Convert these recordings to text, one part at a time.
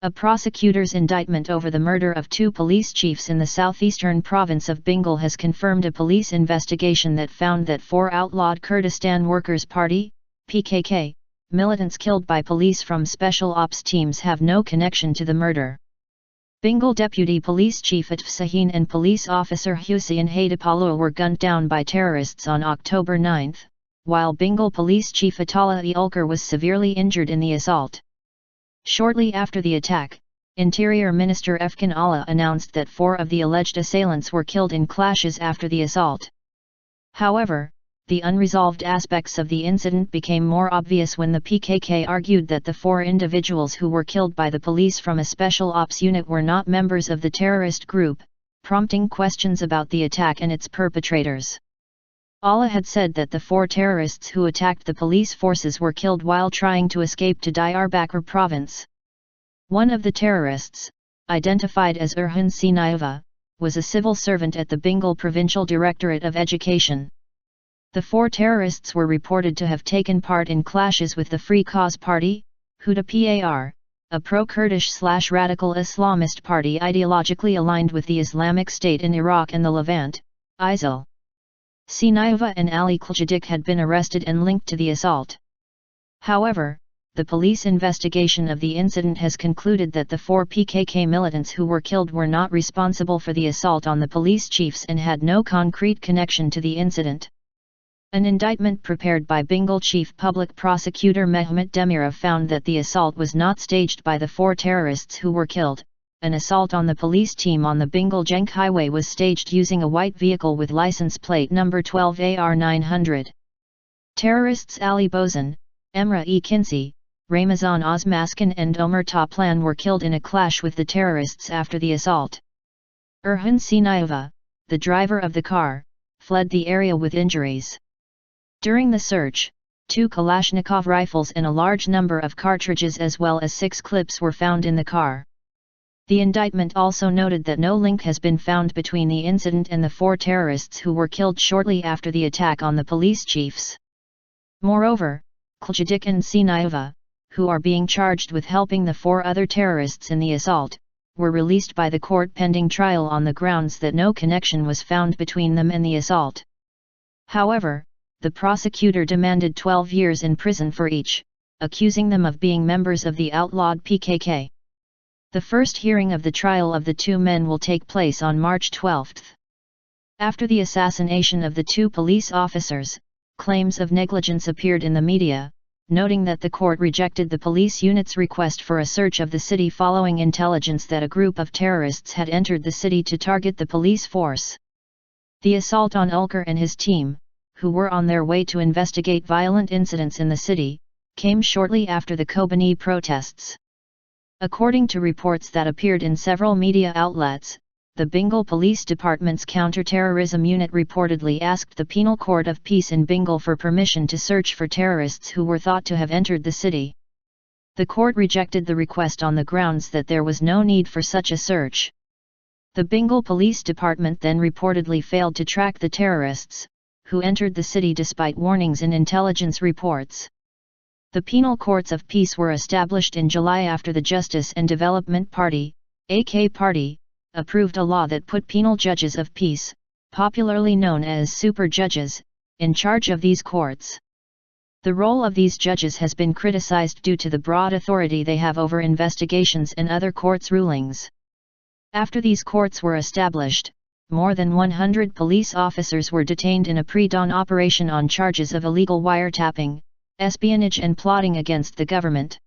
A prosecutor's indictment over the murder of 2 police chiefs in the southeastern province of Bingöl has confirmed a police investigation that found that 4 outlawed Kurdistan Workers Party, PKK, militants killed by police from special ops teams have no connection to the murder. Bingöl Deputy Police Chief Atıf Şahin and police officer Hüseyin Hatipoğlu were gunned down by terrorists on October 9, while Bingöl Police Chief Atalay Ülker was severely injured in the assault. Shortly after the attack, Interior Minister Efkan Ala announced that 4 of the alleged assailants were killed in clashes after the assault. However, the unresolved aspects of the incident became more obvious when the PKK argued that the 4 individuals who were killed by the police from a special ops unit were not members of the terrorist group, prompting questions about the attack and its perpetrators. Ala had said that the 4 terrorists who attacked the police forces were killed while trying to escape to Diyarbakır province. One of the terrorists, identified as Hüseyin Hatipoğlu, was a civil servant at the Bingöl Provincial Directorate of Education. The 4 terrorists were reported to have taken part in clashes with the Free Cause Party, Hüdapar, a pro-Kurdish/radical Islamist party ideologically aligned with the Islamic State in Iraq and the Levant, ISIL. Hüseyin and Ali Kılıçdaroğlu had been arrested and linked to the assault. However, the police investigation of the incident has concluded that the 4 PKK militants who were killed were not responsible for the assault on the police chiefs and had no concrete connection to the incident. An indictment prepared by Bingöl Chief Public Prosecutor Mehmet Demirel found that the assault was not staged by the 4 terrorists who were killed. An assault on the police team on the Bingöl-Cenk highway was staged using a white vehicle with license plate number 12 AR 900. Terrorists Ali Bozan, Emre Ekinci, Ramazan Ozmaskan and Ömer Toplan were killed in a clash with the terrorists after the assault. Hüseyin Hatipoğlu, the driver of the car, fled the area with injuries. During the search, 2 Kalashnikov rifles and a large number of cartridges as well as 6 clips were found in the car. The indictment also noted that no link has been found between the incident and the 4 terrorists who were killed shortly after the attack on the police chiefs. Moreover, Kılıçdaroğlu and Hüseyin Hatipoğlu, who are being charged with helping the 4 other terrorists in the assault, were released by the court pending trial on the grounds that no connection was found between them and the assault. However, the prosecutor demanded 12 years in prison for each, accusing them of being members of the outlawed PKK. The first hearing of the trial of the 2 men will take place on March 12. After the assassination of the 2 police officers, claims of negligence appeared in the media, noting that the court rejected the police unit's request for a search of the city following intelligence that a group of terrorists had entered the city to target the police force. The assault on Ülker and his team, who were on their way to investigate violent incidents in the city, came shortly after the Kobani protests. According to reports that appeared in several media outlets, the Bingöl Police Department's counter-terrorism unit reportedly asked the Penal Court of Peace in Bingöl for permission to search for terrorists who were thought to have entered the city. The court rejected the request on the grounds that there was no need for such a search. The Bingöl Police Department then reportedly failed to track the terrorists, who entered the city despite warnings in intelligence reports. The Penal Courts of Peace were established in July after the Justice and Development Party, AK Party, approved a law that put penal judges of peace, popularly known as super judges, in charge of these courts. The role of these judges has been criticized due to the broad authority they have over investigations and other courts' rulings. After these courts were established, more than 100 police officers were detained in a pre-dawn operation on charges of illegal wiretapping, espionage and plotting against the government.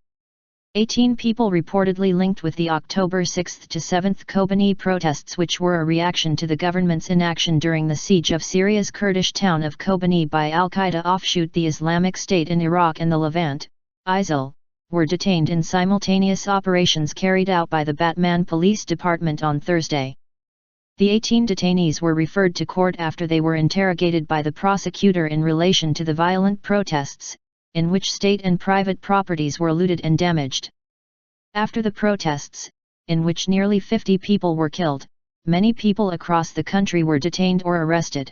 18 people reportedly linked with the October 6 to 7 Kobani protests, which were a reaction to the government's inaction during the siege of Syria's Kurdish town of Kobani by al-Qaeda offshoot the Islamic State in Iraq and the Levant, ISIL, were detained in simultaneous operations carried out by the Batman Police Department on Thursday. The 18 detainees were referred to court after they were interrogated by the prosecutor in relation to the violent protests, in which state and private properties were looted and damaged. After the protests, in which nearly 50 people were killed, many people across the country were detained or arrested.